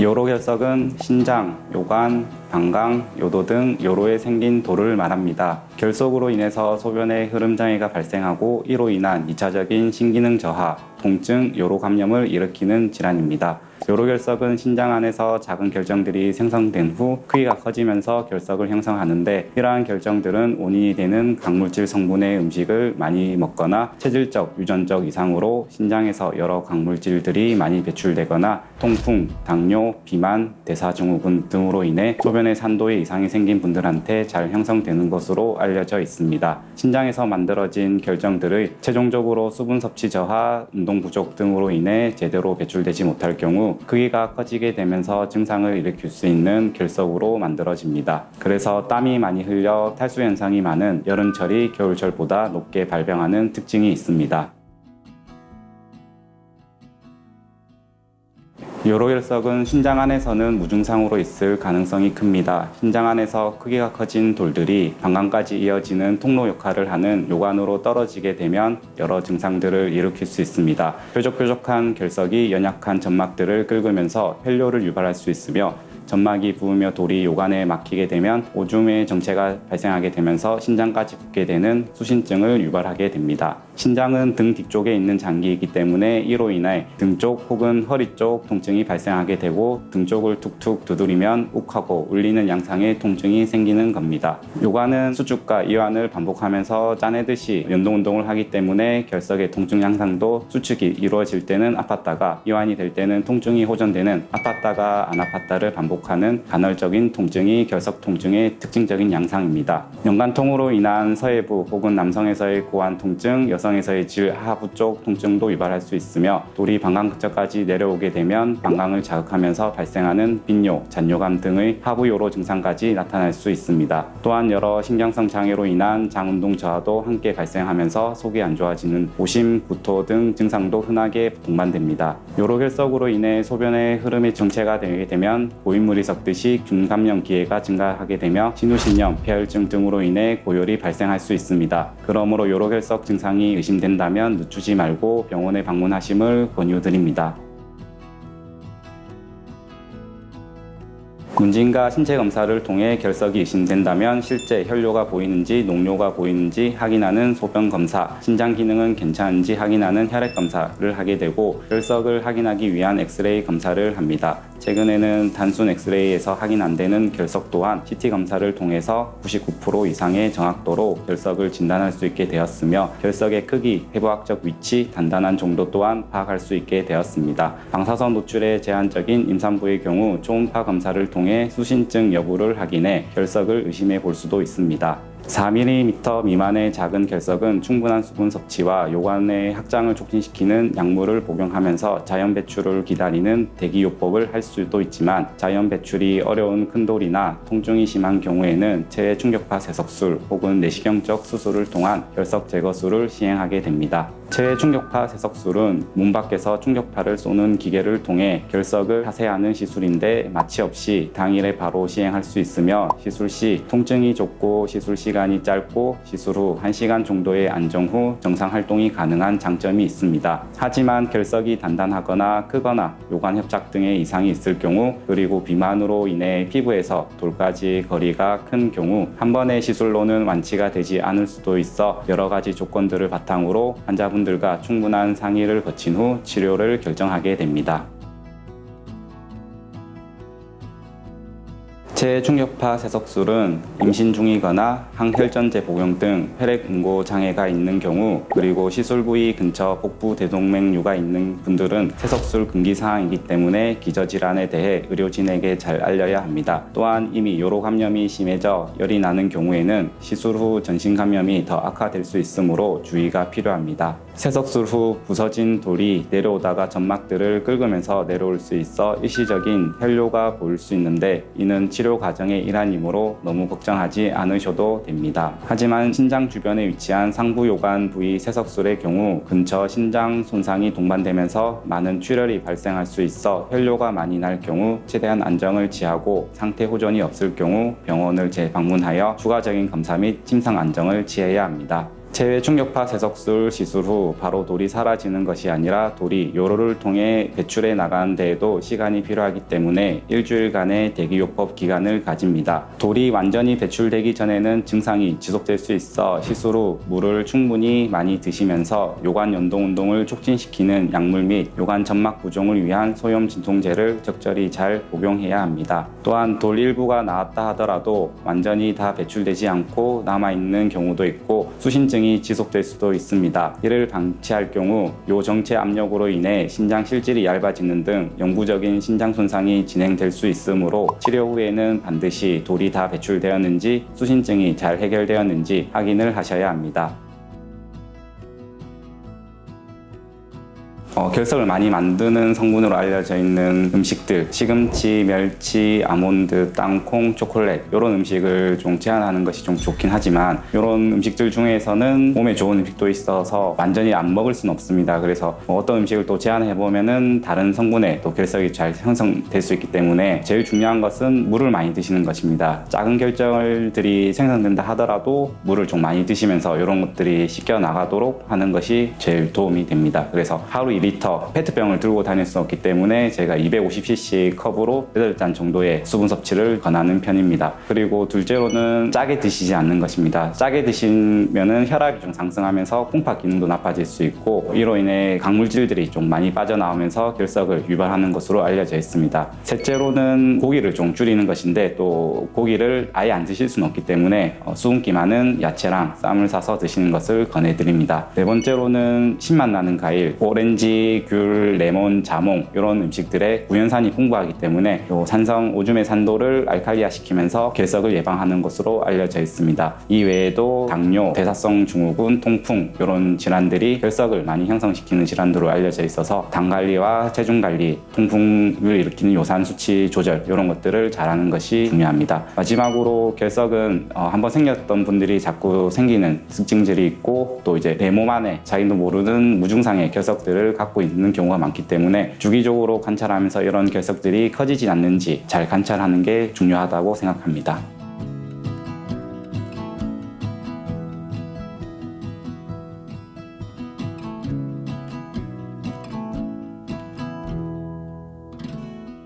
요로결석은 신장, 요관, 방광, 요도 등 요로에 생긴 돌을 말합니다. 결석으로 인해서 소변의 흐름 장애가 발생하고 이로 인한 2차적인 신기능 저하, 통증, 요로 감염을 일으키는 질환입니다. 요로결석은 신장 안에서 작은 결정들이 생성된 후 크기가 커지면서 결석을 형성하는데, 이러한 결정들은 원인이 되는 각물질 성분의 음식을 많이 먹거나 체질적, 유전적 이상으로 신장에서 여러 각물질들이 많이 배출되거나 통풍, 당뇨, 비만, 대사증후군 등으로 인해 소변의 산도에 이상이 생긴 분들한테 잘 형성되는 것으로 알려져 있습니다. 신장에서 만들어진 결정들의 최종적으로 수분 섭취 저하, 운동 부족 등으로 인해 제대로 배출되지 못할 경우 크기가 커지게 되면서 증상을 일으킬 수 있는 결석으로 만들어집니다. 그래서 땀이 많이 흘려 탈수 현상이 많은 여름철이 겨울철보다 높게 발병하는 특징이 있습니다. 요로결석은 신장 안에서는 무증상으로 있을 가능성이 큽니다. 신장 안에서 크기가 커진 돌들이 방광까지 이어지는 통로 역할을 하는 요관으로 떨어지게 되면 여러 증상들을 일으킬 수 있습니다. 뾰족뾰족한 결석이 연약한 점막들을 긁으면서 혈뇨를 유발할 수 있으며, 점막이 부으며 돌이 요관에 막히게 되면 오줌의 정체가 발생하게 되면서 신장까지 붓게 되는 수신증을 유발하게 됩니다. 신장은 등 뒤쪽에 있는 장기이기 때문에 이로 인해 등 쪽 혹은 허리 쪽 통증이 발생하게 되고, 등 쪽을 툭툭 두드리면 욱하고 울리는 양상의 통증이 생기는 겁니다. 요관은 수축과 이완을 반복하면서 짜내듯이 연동운동을 하기 때문에 결석의 통증 양상도 수축이 이루어질 때는 아팠다가 이완이 될 때는 통증이 호전되는 아팠다가 안 아팠다를 반복하는 간헐적인 통증이 결석 통증의 특징적인 양상입니다. 연관통으로 인한 서해부 혹은 남성에서의 고환 통증, 여성에서의 질 하부 쪽 통증도 유발할 수 있으며, 돌이 방광 근처까지 내려오게 되면 방광을 자극하면서 발생하는 빈뇨, 잔뇨감 등의 하부 요로 증상까지 나타날 수 있습니다. 또한 여러 신경성 장애로 인한 장운동 저하도 함께 발생하면서 속이 안 좋아지는 오심, 구토 등 증상도 흔하게 동반됩니다. 요로결석으로 인해 소변의 흐름이 정체가 되게 되면 고인물이 섞듯이 균 감염 기회가 증가하게 되며 신우신염, 폐혈증 등으로 인해 고열이 발생할 수 있습니다. 그러므로 요로결석 증상이 의심된다면 늦추지 말고 병원에 방문하심을 권유드립니다. 문진과 신체 검사를 통해 결석이 의심된다면 실제 혈뇨가 보이는지 녹뇨가 보이는지 확인하는 소변 검사, 신장 기능은 괜찮은지 확인하는 혈액 검사를 하게 되고, 결석을 확인하기 위한 엑스레이 검사를 합니다. 최근에는 단순 엑스레이에서 확인 안 되는 결석 또한 CT 검사를 통해서 99% 이상의 정확도로 결석을 진단할 수 있게 되었으며, 결석의 크기, 해부학적 위치, 단단한 정도 또한 파악할 수 있게 되었습니다. 방사선 노출에 제한적인 임산부의 경우 초음파 검사를 통해 수신증 여부를 확인해 결석을 의심해 볼 수도 있습니다. 4mm 미만의 작은 결석은 충분한 수분 섭취와 요관의 확장을 촉진시키는 약물을 복용하면서 자연 배출을 기다리는 대기요법을 할 수도 있지만, 자연 배출이 어려운 큰 돌이나 통증이 심한 경우에는 체외 충격파 세석술 혹은 내시경적 수술을 통한 결석 제거술을 시행하게 됩니다. 체외 충격파 세석술은 문 밖에서 충격파를 쏘는 기계를 통해 결석을 하세하는 시술인데, 마취 없이 당일에 바로 시행할 수 있으며, 시술 시 통증이 좁고 시술 시간이 짧고 시술 후 1시간 정도의 안정 후 정상 활동이 가능한 장점이 있습니다. 하지만 결석이 단단하거나 크거나 요관 협착 등의 이상이 있을 경우, 그리고 비만으로 인해 피부에서 돌까지 거리가 큰 경우 한 번의 시술로는 완치가 되지 않을 수도 있어 여러 가지 조건들을 바탕으로 환자분들과 충분한 상의를 거친 후 치료를 결정하게 됩니다. 체충격파 세석술은 임신 중이거나 항혈전제 복용 등 혈액 응고 장애가 있는 경우, 그리고 시술 부위 근처 복부 대동맥류가 있는 분들은 세석술 금기 사항이기 때문에 기저질환에 대해 의료진에게 잘 알려야 합니다. 또한 이미 요로 감염이 심해져 열이 나는 경우에는 시술 후 전신 감염이 더 악화될 수 있으므로 주의가 필요합니다. 세석술 후 부서진 돌이 내려오다가 점막들을 긁으면서 내려올 수 있어 일시적인 혈뇨가 보일 수 있는데, 이는 치료 과정의 일환이므로 너무 걱정하지 않으셔도 됩니다. 하지만 신장 주변에 위치한 상부 요관 부위 세석술의 경우 근처 신장 손상이 동반되면서 많은 출혈이 발생할 수 있어 혈뇨가 많이 날 경우 최대한 안정을 취하고 상태 호전이 없을 경우 병원을 재방문하여 추가적인 검사 및 침상 안정을 취해야 합니다. 체외 충격파 세석술 시술 후 바로 돌이 사라지는 것이 아니라 돌이 요로를 통해 배출해 나가는 데에도 시간이 필요하기 때문에 일주일간의 대기요법 기간을 가집니다. 돌이 완전히 배출되기 전에는 증상이 지속될 수 있어 시술 후 물을 충분히 많이 드시면서 요관 연동 운동을 촉진시키는 약물 및 요관 점막 부종을 위한 소염 진통제를 적절히 잘 복용해야 합니다. 또한 돌 일부가 나았다 하더라도 완전히 다 배출되지 않고 남아있는 경우도 있고 수신증이 지속될 수도 있습니다. 이를 방치할 경우 요정체 압력으로 인해 신장 실질이 얇아지는 등 영구적인 신장 손상이 진행될 수 있으므로 치료 후에는 반드시 돌이 다 배출되었는지 수신증이 잘 해결되었는지 확인을 하셔야 합니다. 결석을 많이 만드는 성분으로 알려져 있는 음식들, 시금치, 멸치, 아몬드, 땅콩, 초콜릿 이런 음식을 좀 제한하는 것이 좀 좋긴 하지만 이런 음식들 중에서는 몸에 좋은 음식도 있어서 완전히 안 먹을 수는 없습니다. 그래서 어떤 음식을 또 제한해 보면은 다른 성분에 또 결석이 잘 형성될 수 있기 때문에 제일 중요한 것은 물을 많이 드시는 것입니다. 작은 결절들이 생성된다 하더라도 물을 좀 많이 드시면서 이런 것들이 씻겨 나가도록 하는 것이 제일 도움이 됩니다. 그래서 하루 2리터 페트병을 들고 다닐 수 없기 때문에 제가 250cc 컵으로 8잔 정도의 수분 섭취를 권하는 편입니다. 그리고 둘째로는 짜게 드시지 않는 것입니다. 짜게 드시면은 혈압이 좀 상승하면서 콩팥 기능도 나빠질 수 있고 이로 인해 강물질들이 좀 많이 빠져나오면서 결석을 유발하는 것으로 알려져 있습니다. 셋째로는 고기를 좀 줄이는 것인데 또 고기를 아예 안 드실 수는 없기 때문에 수분기 많은 야채랑 쌈을 싸서 드시는 것을 권해드립니다. 네 번째로는 신맛 나는 과일, 오렌지, 귤, 레몬, 자몽 이런 음식들에 구연산이 풍부하기 때문에 산성 오줌의 산도를 알칼리화 시키면서 결석을 예방하는 것으로 알려져 있습니다. 이 외에도 당뇨, 대사성 증후군, 통풍 이런 질환들이 결석을 많이 형성시키는 질환으로 알려져 있어서 당 관리와 체중 관리, 통풍을 일으키는 요산 수치 조절 이런 것들을 잘하는 것이 중요합니다. 마지막으로 결석은 한번 생겼던 분들이 자꾸 생기는 특징들이 있고 또 이제 내 몸 안에 자기도 모르는 무증상의 결석들을 갖고 있는 경우가 많기 때문에 주기적으로 관찰하면서 이런 결석들이 커지지 않는지 잘 관찰하는 게 중요하다고 생각합니다.